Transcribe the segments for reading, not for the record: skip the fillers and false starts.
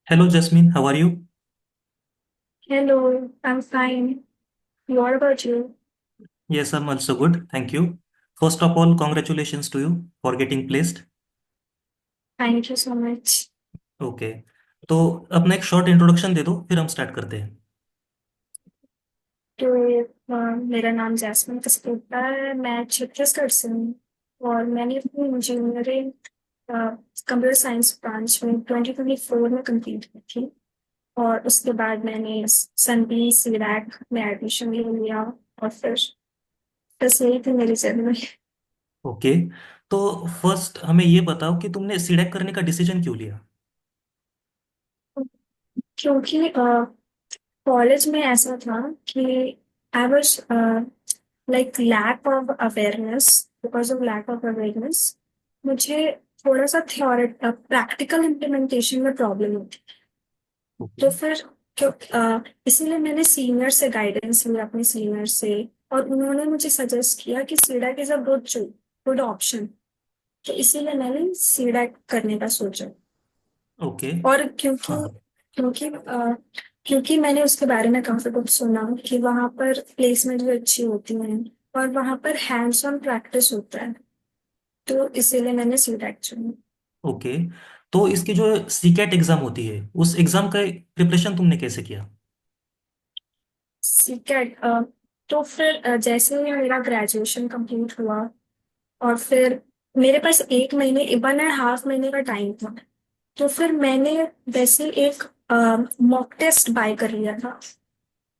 Hello, Jasmine. How are you? Hello, I'm fine. What about you? Yes, I'm also good. Thank you. First of all, congratulations to you for getting placed. Thank you so much. Okay, तो अपना एक short introduction दे दो, फिर हम start करते हैं। तो मेरा नाम जैस्मिन कस्तूरबा है। मैं छत्तीसगढ़ से हूँ और मैंने अपनी इंजीनियरिंग कंप्यूटर साइंस ब्रांच में 2024 में कंप्लीट की थी। और उसके बाद मैंने सनबी सीडैक में एडमिशन ले लिया। और फिर बस यही थी मेरी जर्नी। ओके, तो फर्स्ट हमें ये बताओ कि तुमने सीडेक करने का डिसीजन क्यों लिया। क्योंकि कॉलेज में ऐसा था कि I was like lack of awareness. Because of lack of awareness मुझे थोड़ा सा थ्योरी प्रैक्टिकल इम्प्लीमेंटेशन में प्रॉब्लम होती। ओके। तो फिर क्यों इसीलिए मैंने सीनियर से गाइडेंस लिया, अपने सीनियर से। और उन्होंने मुझे सजेस्ट किया कि CDAC is a good option. तो इसीलिए मैंने सीडैक करने का सोचा। ओके। और क्योंकि हाँ। क्योंकि क्योंकि मैंने उसके बारे में काफी कुछ सुना कि वहां पर प्लेसमेंट भी अच्छी होती है और वहां पर हैंड्स ऑन प्रैक्टिस होता है। तो इसीलिए मैंने सीटेक चुनी। ओके, तो इसकी जो सीकेट एग्जाम होती है, उस एग्जाम का प्रिपरेशन तुमने कैसे किया। सीटेक तो फिर जैसे ही मेरा ग्रेजुएशन कंप्लीट हुआ और फिर मेरे पास एक महीने 1.5 महीने का टाइम था। तो फिर मैंने वैसे एक मॉक टेस्ट बाय कर लिया था।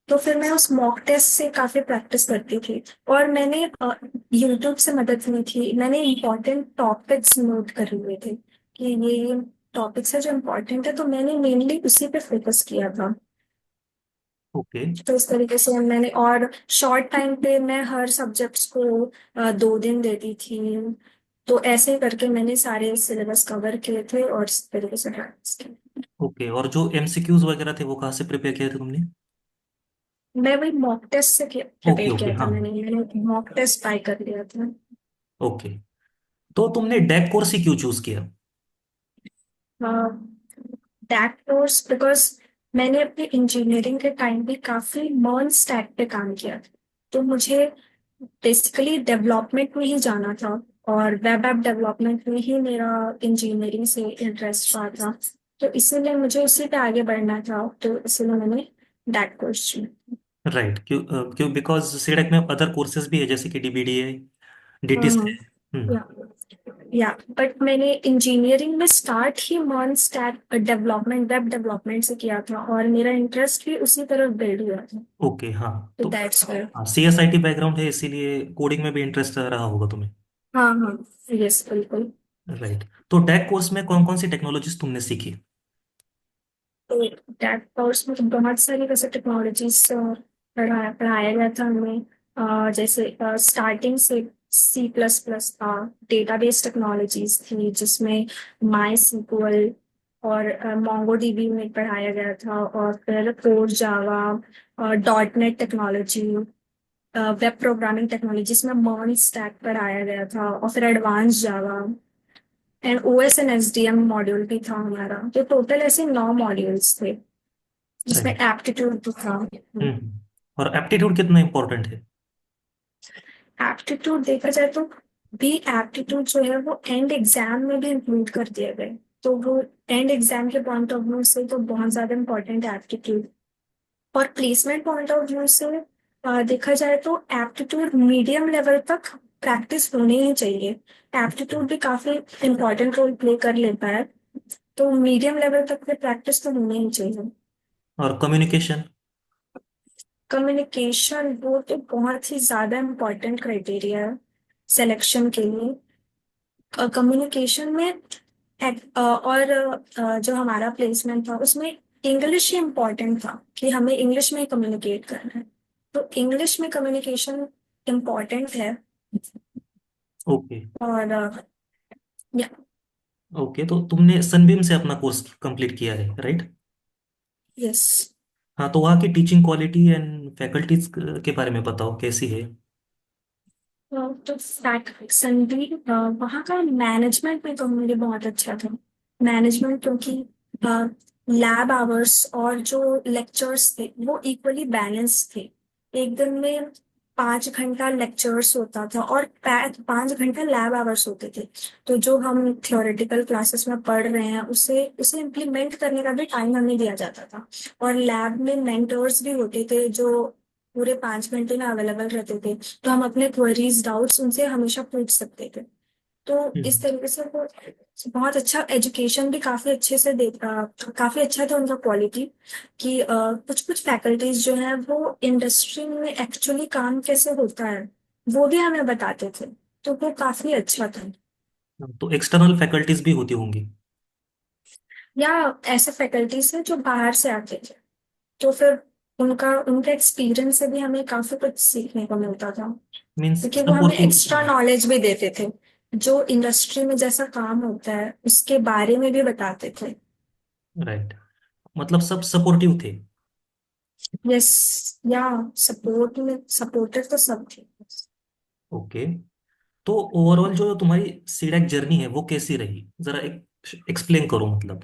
तो फिर मैं उस मॉक टेस्ट से काफी प्रैक्टिस करती थी। और मैंने यूट्यूब से मदद ली थी। मैंने इम्पोर्टेंट टॉपिक्स नोट कर लिए थे कि ये टॉपिक्स है जो इम्पोर्टेंट है, तो मैंने मेनली उसी पे फोकस किया था। ओके। तो इस तरीके से मैंने, और शॉर्ट टाइम पे मैं हर सब्जेक्ट्स को 2 दिन देती थी। तो ऐसे करके मैंने सारे सिलेबस कवर किए थे और इस तरीके से प्रैक्टिस की। ओके, और जो एमसीक्यूज वगैरह थे वो कहाँ से प्रिपेयर किए थे तुमने। मैं वही मॉक टेस्ट से ओके प्रिपेयर ओके, किया था। हाँ। मैंने मॉक टेस्ट बाय कर लिया था। ओके, तो तुमने डेक कोर्स ही क्यों चूज किया। दैट कोर्स बिकॉज मैंने अपने इंजीनियरिंग के टाइम पे काफी मर्न स्टैक पे काम किया था। तो मुझे बेसिकली डेवलपमेंट में ही जाना था। और वेब ऐप डेवलपमेंट में ही मेरा इंजीनियरिंग से इंटरेस्ट रहा था। तो इसीलिए मुझे उसी पे आगे बढ़ना था, तो इसीलिए मैंने दैट कोर्स चुना। राइट, क्यों क्यों बिकॉज सीडेक में अदर कोर्सेज भी है जैसे कि डीबीडी है, डिटिस है। हम्म। हम्म। या बट मैंने इंजीनियरिंग में स्टार्ट ही मॉन स्टैक डेवलपमेंट, वेब डेवलपमेंट से किया था और मेरा इंटरेस्ट भी उसी तरफ बिल्ड हुआ था। ओके, हाँ। तो तो दैट्स वेयर। हाँ, सीएसआईटी बैकग्राउंड है इसीलिए कोडिंग में भी इंटरेस्ट रहा होगा तुम्हें। हाँ हाँ, यस बिल्कुल। राइट, तो डेक कोर्स में कौन कौन सी टेक्नोलॉजीज तुमने सीखी। तो दैट कोर्स में तो बहुत सारी वैसे टेक्नोलॉजीज पढ़ाया गया था हमें। जैसे स्टार्टिंग से सी प्लस प्लस था। डेटाबेस टेक्नोलॉजीज थी जिसमें माई सीक्वल और मोंगो डीबी में पढ़ाया गया था। और फिर कोर जावा और dot net technology, web programming technology जिसमें मर्न स्टैक पढ़ाया गया था। और फिर advance Java and OS and SDM module भी था हमारा। तो टोटल ऐसे 9 मॉड्यूल्स थे जिसमें राइट। एप्टीट्यूड भी था। और एप्टीट्यूड कितना इंपॉर्टेंट है। एप्टीट्यूड देखा जाए तो भी एप्टीट्यूड जो है वो एंड एग्जाम में भी इंक्लूड कर दिया गया है। तो वो एंड एग्जाम के पॉइंट ऑफ व्यू से तो बहुत ज्यादा इंपॉर्टेंट है एप्टीट्यूड। और प्लेसमेंट पॉइंट ऑफ व्यू से देखा जाए तो एप्टीट्यूड मीडियम लेवल तक प्रैक्टिस होनी ही चाहिए। एप्टीट्यूड भी काफी इंपॉर्टेंट रोल प्ले कर लेता है। तो मीडियम लेवल तक की प्रैक्टिस तो होनी ही चाहिए। और कम्युनिकेशन। कम्युनिकेशन वो तो बहुत ही ज्यादा इम्पोर्टेंट क्राइटेरिया है सिलेक्शन के लिए। कम्युनिकेशन में और जो हमारा प्लेसमेंट था उसमें इंग्लिश ही इम्पोर्टेंट था कि हमें इंग्लिश में कम्युनिकेट करना है। तो इंग्लिश में कम्युनिकेशन इम्पोर्टेंट है। ओके। और या ओके, तो तुमने सनबीम से अपना कोर्स कंप्लीट किया है, राइट। यस। हाँ, तो वहाँ की टीचिंग क्वालिटी एंड फैकल्टीज के बारे में बताओ कैसी है। तो संदीप वहाँ का मैनेजमेंट भी तो मेरे बहुत अच्छा था। मैनेजमेंट क्योंकि लैब आवर्स और जो लेक्चर्स थे वो इक्वली बैलेंस थे। एक दिन में 5 घंटा लेक्चर्स होता था और 5 घंटा लैब आवर्स होते थे। तो जो हम थियोरेटिकल क्लासेस में पढ़ रहे हैं उसे उसे इम्प्लीमेंट करने का भी टाइम हमें दिया जाता था। और लैब में मेंटर्स भी होते थे जो पूरे 5 घंटे में अवेलेबल रहते थे, तो हम अपने क्वेरीज डाउट्स उनसे हमेशा पूछ सकते थे। तो इस हम्म। तरीके से वो बहुत अच्छा एजुकेशन भी काफी अच्छे से देता, काफी अच्छा था उनका क्वालिटी। कि कुछ कुछ फैकल्टीज जो है वो इंडस्ट्री में एक्चुअली काम कैसे होता है वो भी हमें बताते थे। तो वो काफी अच्छा था। तो एक्सटर्नल फैकल्टीज भी होती होंगी। या ऐसे फैकल्टीज हैं जो बाहर से आते थे, तो फिर उनका उनका एक्सपीरियंस से भी हमें काफी कुछ सीखने को मिलता था। मीन्स क्योंकि वो हमें सपोर्टिव। एक्स्ट्रा नॉलेज भी देते थे, जो इंडस्ट्री में जैसा काम होता है उसके बारे में भी बताते थे। राइट। मतलब सब सपोर्टिव थे। यस। या सपोर्टेड तो सब थे। ओके। तो ओवरऑल जो तुम्हारी सीडैक जर्नी है वो कैसी रही, जरा एक्सप्लेन करो मतलब।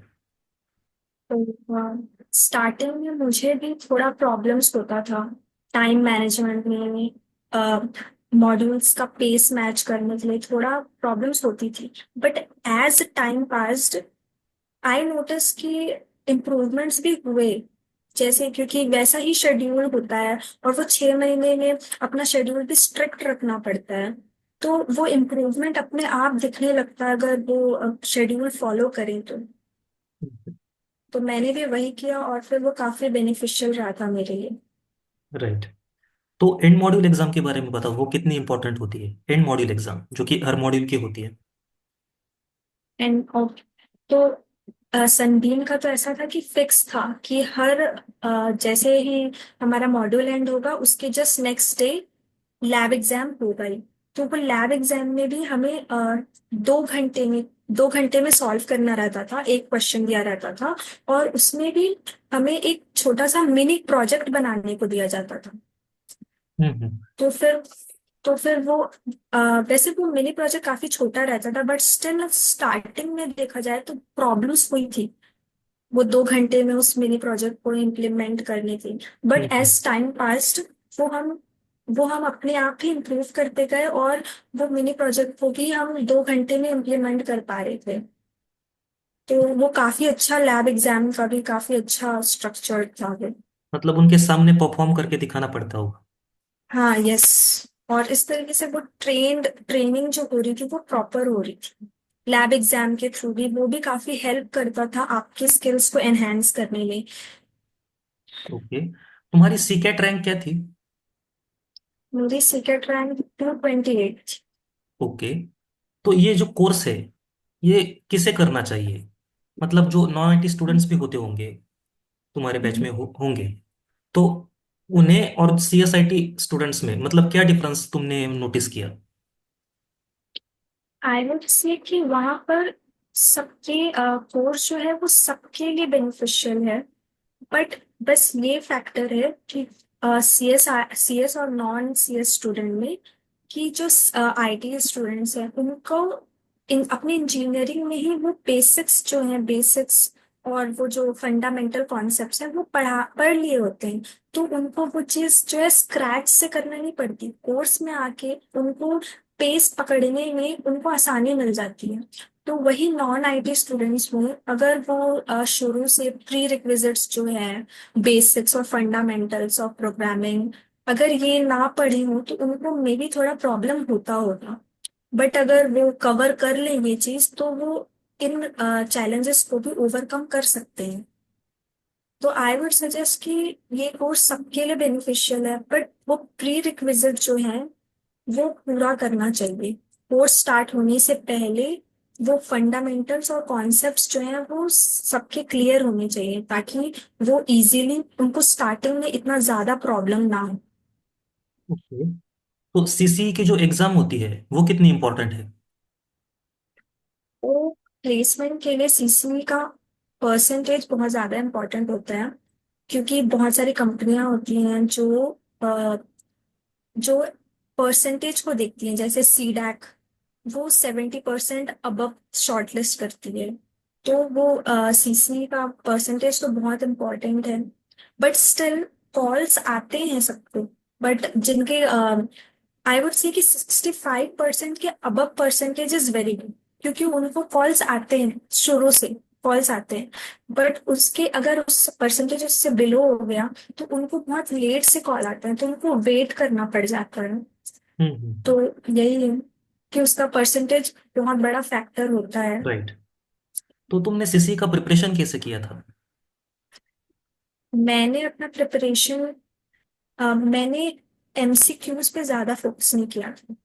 तो स्टार्टिंग में मुझे भी थोड़ा प्रॉब्लम्स होता था टाइम मैनेजमेंट में। मॉड्यूल्स का पेस मैच करने के लिए थोड़ा प्रॉब्लम्स होती थी। But as time passed I notice कि इम्प्रूवमेंट्स भी हुए। जैसे क्योंकि वैसा ही शेड्यूल होता है और वो 6 महीने में अपना शेड्यूल भी स्ट्रिक्ट रखना पड़ता है। तो वो इम्प्रूवमेंट अपने आप दिखने लगता है अगर वो शेड्यूल फॉलो करें तो मैंने भी वही किया और फिर वो काफी बेनिफिशियल रहा था मेरे लिए। राइट। तो एंड मॉड्यूल एग्जाम के बारे में बताओ, वो कितनी इंपॉर्टेंट होती है एंड मॉड्यूल एग्जाम, जो कि हर मॉड्यूल की होती है। एंड तो सनबीम का तो ऐसा था कि फिक्स था कि हर जैसे ही हमारा मॉड्यूल एंड होगा उसके just next day lab exam होगा ही। तो वो लैब एग्जाम में भी हमें 2 घंटे में सॉल्व करना रहता था, एक क्वेश्चन दिया रहता था। और उसमें भी हमें एक छोटा सा मिनी प्रोजेक्ट बनाने को दिया जाता था। हम्म। तो फिर तो फिर वो वैसे वो मिनी प्रोजेक्ट काफी छोटा रहता था बट स्टिल स्टार्टिंग में देखा जाए तो प्रॉब्लम्स हुई थी वो 2 घंटे में उस मिनी प्रोजेक्ट को इम्प्लीमेंट करने थी। But hmm. As time passed वो हम वो हम अपने आप ही इम्प्रूव करते गए और वो मिनी प्रोजेक्ट को भी हम 2 घंटे में इम्प्लीमेंट कर पा रहे थे। तो वो काफी अच्छा लैब एग्जाम का भी काफी अच्छा स्ट्रक्चर था वो। मतलब उनके सामने परफॉर्म करके दिखाना पड़ता होगा। हाँ यस। और इस तरीके से वो ट्रेनिंग जो हो रही थी वो प्रॉपर हो रही थी। लैब एग्जाम के थ्रू भी वो भी काफी हेल्प करता था आपके स्किल्स को एनहेंस करने में। ओके। तुम्हारी सीकेट रैंक क्या थी? मेरी सीक्रेट रैंक 228 थी। ओके। तो ये जो कोर्स है, ये किसे करना चाहिए? मतलब जो नॉन आईटी स्टूडेंट्स भी होते होंगे, तुम्हारे बैच में होंगे, तो उन्हें और सीएसआईटी स्टूडेंट्स में मतलब क्या डिफरेंस तुमने नोटिस किया? आई वुड से कि वहां पर सबके कोर्स जो है वो सबके लिए बेनिफिशियल है। बट बस ये फैक्टर है कि सी एस और नॉन सी एस स्टूडेंट में कि जो आईटी स्टूडेंट्स हैं उनको अपनी इंजीनियरिंग में ही वो बेसिक्स जो हैं बेसिक्स और वो जो फंडामेंटल कॉन्सेप्ट्स हैं वो पढ़ लिए होते हैं। तो उनको वो चीज़ जो है स्क्रैच से करना नहीं पड़ती, कोर्स में आके उनको पेस पकड़ने में उनको आसानी मिल जाती है। तो वही नॉन आईटी स्टूडेंट्स में अगर वो शुरू से प्री रिक्विजिट्स जो है बेसिक्स और फंडामेंटल्स ऑफ प्रोग्रामिंग अगर ये ना पढ़े हो तो उनको मे बी थोड़ा प्रॉब्लम होता होगा। बट अगर वो कवर कर ले ये चीज तो वो इन चैलेंजेस को भी ओवरकम कर सकते हैं। तो आई वुड सजेस्ट कि ये कोर्स सबके लिए बेनिफिशियल है बट वो प्री रिक्विजिट जो है वो पूरा करना चाहिए। कोर्स स्टार्ट होने से पहले वो फंडामेंटल्स और कॉन्सेप्ट्स जो हैं वो सबके क्लियर होने चाहिए ताकि वो इजीली उनको स्टार्टिंग में इतना ज्यादा प्रॉब्लम ना हो। ओके। तो सीसी की जो एग्जाम होती है वो कितनी इंपॉर्टेंट है? तो प्लेसमेंट के लिए सीसीई का परसेंटेज बहुत ज्यादा इम्पोर्टेंट होता है। क्योंकि बहुत सारी कंपनियां होती हैं जो परसेंटेज को देखती हैं, जैसे सीडैक वो 70% अबव शॉर्टलिस्ट करती है। तो वो सीसी का परसेंटेज तो बहुत इम्पोर्टेंट है, बट स्टिल कॉल्स आते हैं सबको। बट जिनके आई वुड से कि 65% के above percentage is very good, क्योंकि उनको कॉल्स आते हैं शुरू से, कॉल्स आते हैं। बट उसके अगर उस परसेंटेज उससे बिलो हो गया तो उनको बहुत लेट से कॉल आता है, तो उनको वेट करना पड़ जाता है। तो यही है कि उसका परसेंटेज बहुत बड़ा फैक्टर होता है। राइट। तो तुमने सीसी का प्रिपरेशन कैसे किया था? मैंने अपना प्रिपरेशन, मैंने एमसीक्यूज पे ज्यादा फोकस नहीं किया था।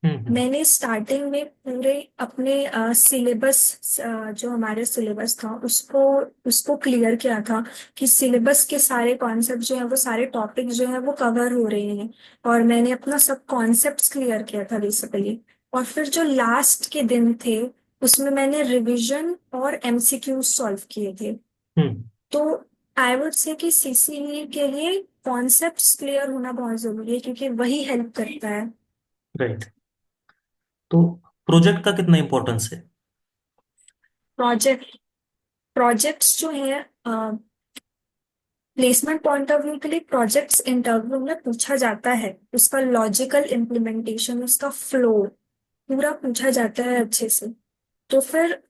हम्म। मैंने स्टार्टिंग में पूरे अपने सिलेबस, जो हमारे सिलेबस था उसको उसको क्लियर किया था, कि सिलेबस के सारे कॉन्सेप्ट जो है वो सारे टॉपिक जो है वो कवर हो रहे हैं। और मैंने अपना सब कॉन्सेप्ट्स क्लियर किया था बेसिकली। और फिर जो लास्ट के दिन थे उसमें मैंने रिवीजन और एमसीक्यूज सॉल्व किए थे। हम्म। तो आई वुड से कि सीसीई के लिए कॉन्सेप्ट्स क्लियर होना बहुत जरूरी है, क्योंकि वही हेल्प करता है। राइट। तो प्रोजेक्ट का कितना इम्पोर्टेंस है? प्रोजेक्ट प्रोजेक्ट्स जो है, प्लेसमेंट पॉइंट ऑफ व्यू के लिए प्रोजेक्ट्स इंटरव्यू में पूछा जाता है, उसका लॉजिकल इम्प्लीमेंटेशन, उसका फ्लो पूरा पूछा जाता है अच्छे से। तो फिर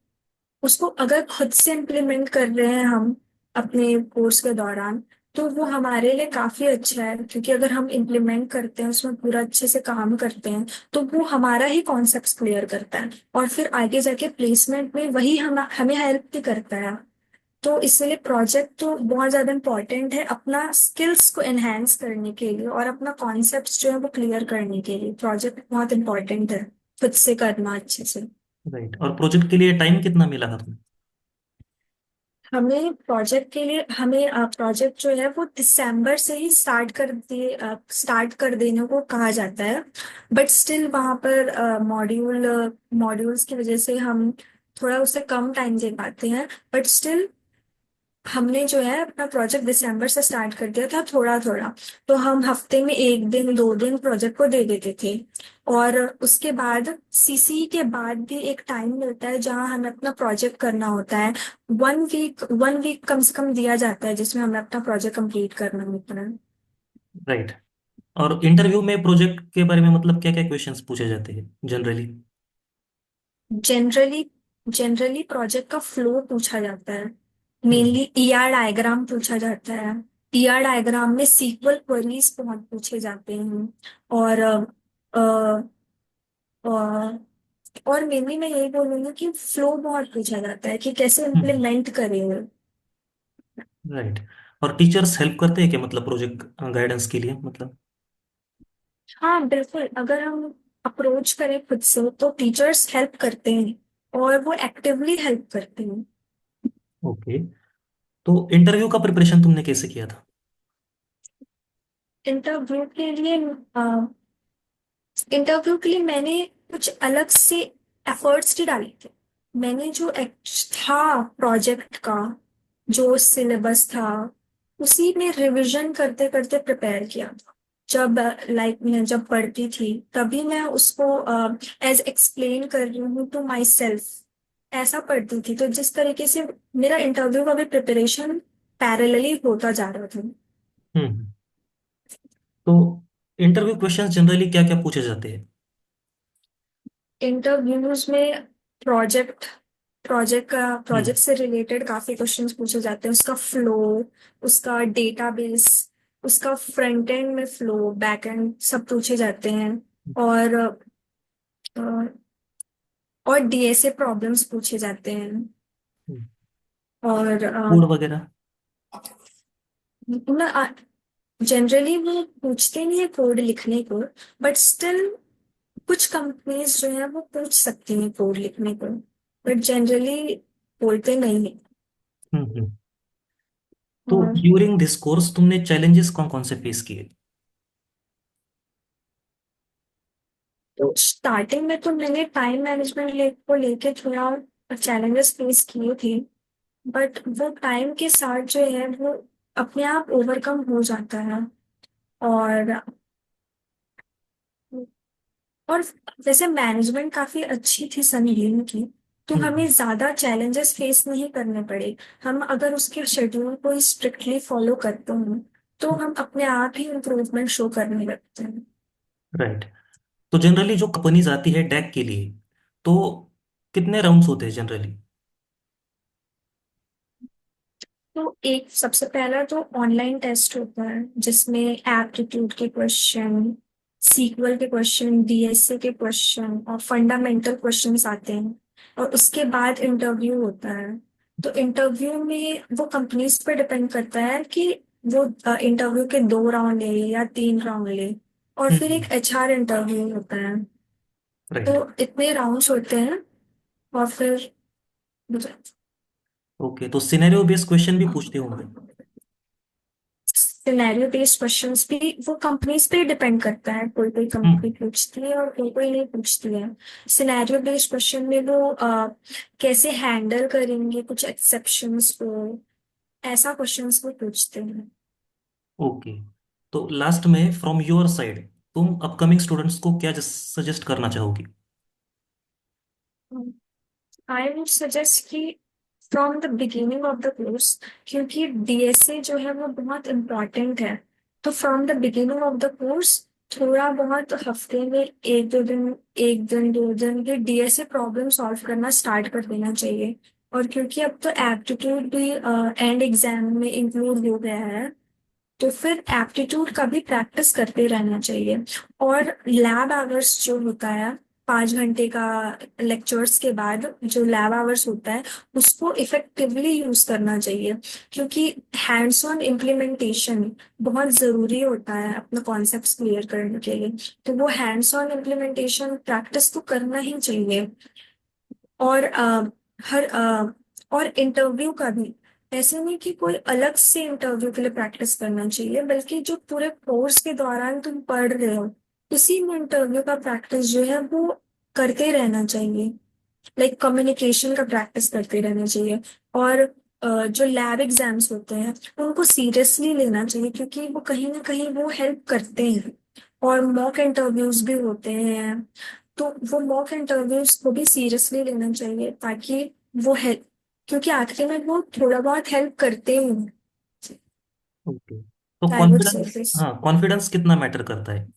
उसको अगर खुद से इम्प्लीमेंट कर रहे हैं हम अपने कोर्स के दौरान, तो वो हमारे लिए काफी अच्छा है, क्योंकि अगर हम इम्प्लीमेंट करते हैं उसमें पूरा अच्छे से काम करते हैं तो वो हमारा ही कॉन्सेप्ट क्लियर करता है, और फिर आगे जाके प्लेसमेंट में वही हम हमें हेल्प भी करता है। तो इसलिए प्रोजेक्ट तो बहुत ज्यादा इम्पोर्टेंट है अपना स्किल्स को एनहेंस करने के लिए, और अपना कॉन्सेप्ट्स जो है वो क्लियर करने के लिए प्रोजेक्ट बहुत इम्पोर्टेंट है, खुद से करना अच्छे से। राइट। और प्रोजेक्ट के लिए टाइम कितना मिला था तुम्हें? हमें प्रोजेक्ट के लिए हमें प्रोजेक्ट जो है वो दिसंबर से ही स्टार्ट कर देने को कहा जाता है। बट स्टिल वहाँ पर मॉड्यूल्स की वजह से हम थोड़ा उससे कम टाइम दे पाते हैं। बट स्टिल हमने जो है अपना प्रोजेक्ट दिसंबर से स्टार्ट कर दिया था थोड़ा थोड़ा। तो हम हफ्ते में एक दिन दो दिन प्रोजेक्ट को दे देते थे। और उसके बाद सीसी के बाद भी एक टाइम मिलता है जहाँ हमें अपना प्रोजेक्ट करना होता है। 1 वीक कम से कम दिया जाता है जिसमें हमें अपना प्रोजेक्ट कंप्लीट करना होता है। राइट। और इंटरव्यू में प्रोजेक्ट के बारे में मतलब क्या क्या क्वेश्चंस पूछे जाते हैं जनरली? जनरली जनरली प्रोजेक्ट का फ्लो पूछा जाता है। हम्म। मेनली ईआर डायग्राम पूछा जाता है। ईआर डायग्राम में सीक्वल क्वेरीज बहुत पूछे जाते हैं। और अ, और मेनली मैं यही बोलूंगी कि फ्लो बहुत पूछा जाता है कि कैसे हम्म। इम्प्लीमेंट करेंगे। राइट। और टीचर्स हेल्प करते हैं क्या, मतलब प्रोजेक्ट गाइडेंस के लिए मतलब? हाँ बिल्कुल, अगर हम अप्रोच करें खुद से तो टीचर्स हेल्प करते हैं, और वो एक्टिवली हेल्प करते हैं। ओके। तो इंटरव्यू का प्रिपरेशन तुमने कैसे किया था? इंटरव्यू के लिए इंटरव्यू के लिए मैंने कुछ अलग से एफर्ट्स भी डाले थे। मैंने जो था प्रोजेक्ट का जो सिलेबस था उसी में रिवीजन करते करते प्रिपेयर किया था। जब लाइक मैं जब पढ़ती थी तभी मैं उसको एज एक्सप्लेन कर रही हूँ टू माई सेल्फ, ऐसा पढ़ती थी। तो जिस तरीके से मेरा इंटरव्यू का भी प्रिपरेशन पैरेलली होता जा रहा था। हम्म। तो इंटरव्यू क्वेश्चंस जनरली क्या क्या पूछे जाते हैं? इंटरव्यूज में प्रोजेक्ट हम्म। प्रोजेक्ट से रिलेटेड काफी क्वेश्चंस पूछे जाते हैं, उसका फ्लो, उसका डेटाबेस, उसका फ्रंट एंड में फ्लो, बैक एंड सब पूछे जाते हैं। और अ, और डीएसए प्रॉब्लम्स पूछे जाते हैं। और कोड वगैरह? जनरली वो पूछते नहीं है कोड लिखने को, बट स्टिल कुछ कंपनीज जो है वो पूछ सकती हैं कोड लिखने को, बट जनरली बोलते नहीं है। हम्म। तो और ड्यूरिंग दिस कोर्स तुमने चैलेंजेस कौन कौन से फेस किए? तो स्टार्टिंग में तो मैंने टाइम मैनेजमेंट को लेके थोड़ा चैलेंजेस फेस किए थे, बट वो टाइम के साथ जो है वो अपने आप ओवरकम हो जाता है। और और वैसे मैनेजमेंट काफी अच्छी थी संगीन की, तो हमें हम्म। ज्यादा चैलेंजेस फेस नहीं करने पड़े। हम अगर उसके शेड्यूल को स्ट्रिक्टली फॉलो करते हैं तो हम अपने आप ही इम्प्रूवमेंट शो करने लगते हैं। राइट। तो जनरली जो कंपनीज आती है डैक के लिए, तो कितने राउंड्स होते हैं जनरली? तो एक सबसे पहला तो ऑनलाइन टेस्ट होता है जिसमें एप्टीट्यूड के क्वेश्चन, सीक्वल के क्वेश्चन, डीएसए के क्वेश्चन और फंडामेंटल क्वेश्चंस आते हैं। और उसके बाद इंटरव्यू होता है। तो इंटरव्यू में वो कंपनीज पे डिपेंड करता है कि वो इंटरव्यू के 2 राउंड ले या 3 राउंड ले। और फिर हम्म। एक एचआर इंटरव्यू होता है। तो राइट। इतने राउंड्स होते हैं। और फिर ओके, तो सिनेरियो बेस्ड क्वेश्चन भी पूछते होंगे? सिनेरियो बेस्ड क्वेश्चंस भी वो कंपनीज पे डिपेंड करता है। कोई कोई कंपनी हम्म। पूछती है और कोई कोई नहीं पूछती है। सिनेरियो बेस्ड क्वेश्चन में वो कैसे हैंडल करेंगे कुछ एक्सेप्शंस को, ऐसा क्वेश्चंस वो पूछते हैं। ओके, तो लास्ट में फ्रॉम योर साइड तुम अपकमिंग स्टूडेंट्स को क्या सजेस्ट करना चाहोगी? आई वुड सजेस्ट कि from the beginning of the course, क्योंकि डीएसए जो है वो बहुत इम्पोर्टेंट है। तो from the beginning of the course थोड़ा बहुत हफ्ते में 1-2 दिन, 1 दिन 2 दिन ये डीएसए प्रॉब्लम सॉल्व करना स्टार्ट कर देना चाहिए। और क्योंकि अब तो एप्टीट्यूड भी एंड एग्जाम में इंक्लूड हो गया है, तो फिर एप्टीट्यूड का भी प्रैक्टिस करते रहना चाहिए। और लैब आवर्स जो होता है, 5 घंटे का लेक्चर्स के बाद जो लैब आवर्स होता है उसको इफेक्टिवली यूज करना चाहिए। क्योंकि हैंड्स ऑन इम्प्लीमेंटेशन बहुत जरूरी होता है अपने कॉन्सेप्ट्स क्लियर करने के लिए। तो वो हैंड्स ऑन इम्प्लीमेंटेशन प्रैक्टिस तो करना ही चाहिए। और हर और इंटरव्यू का भी ऐसे नहीं कि कोई अलग से इंटरव्यू के लिए प्रैक्टिस करना चाहिए, बल्कि जो पूरे कोर्स के दौरान तुम पढ़ रहे हो उसी में इंटरव्यू का प्रैक्टिस जो है वो करते रहना चाहिए। लाइक कम्युनिकेशन का प्रैक्टिस करते रहना चाहिए। और जो लैब एग्जाम्स होते हैं उनको सीरियसली लेना चाहिए, क्योंकि वो कहीं ना कहीं वो हेल्प करते हैं। और मॉक इंटरव्यूज भी होते हैं। तो वो मॉक इंटरव्यूज को भी सीरियसली लेना चाहिए ताकि वो हेल्प, क्योंकि आखिर में वो थोड़ा बहुत हेल्प करते ही हैं। ओके, तो I would say confidence, this. हाँ, कॉन्फिडेंस कितना मैटर करता है?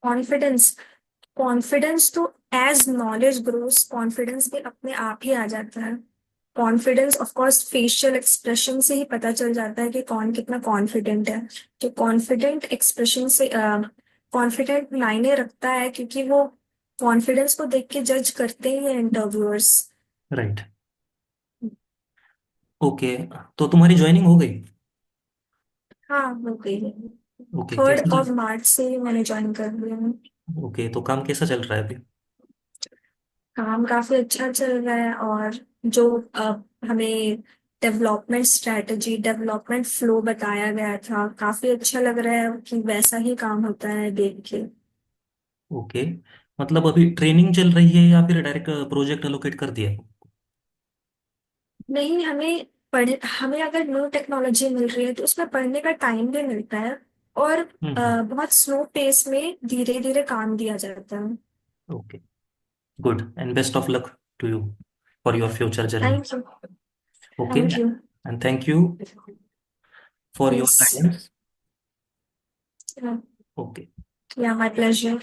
कॉन्फिडेंस, कॉन्फिडेंस तो एज नॉलेज ग्रोस कॉन्फिडेंस भी अपने आप ही आ जाता है। Confidence of course facial expression से ही पता चल जाता है कि कौन कितना कॉन्फिडेंट है। तो कॉन्फिडेंट एक्सप्रेशन से कॉन्फिडेंट मायने रखता है, क्योंकि वो कॉन्फिडेंस को देख के जज करते ही हैं इंटरव्यूअर्स। राइट। ओके, तो तुम्हारी ज्वाइनिंग हो गई? हाँ, हो गई है। ओके, कैसे 3rd of March से ही मैंने ज्वाइन कर लिया है। ओके, तो काम कैसा चल रहा है अभी? काम काफी अच्छा चल रहा है। और जो हमें डेवलपमेंट स्ट्रेटजी, डेवलपमेंट फ्लो बताया गया था, काफी अच्छा लग रहा है कि वैसा ही काम होता है देख के। ओके, मतलब अभी ट्रेनिंग चल रही है या फिर डायरेक्ट प्रोजेक्ट एलोकेट कर दिया है? नहीं, हमें अगर न्यू टेक्नोलॉजी मिल रही है तो उसमें पढ़ने का टाइम भी मिलता है। और हम्म। बहुत स्लो पेस में धीरे धीरे काम दिया जाता है। Okay, good and best of luck to you for your future journey. Thank you. Okay, thank you. And thank you for your yes. Guidance. Okay. Yeah my pleasure.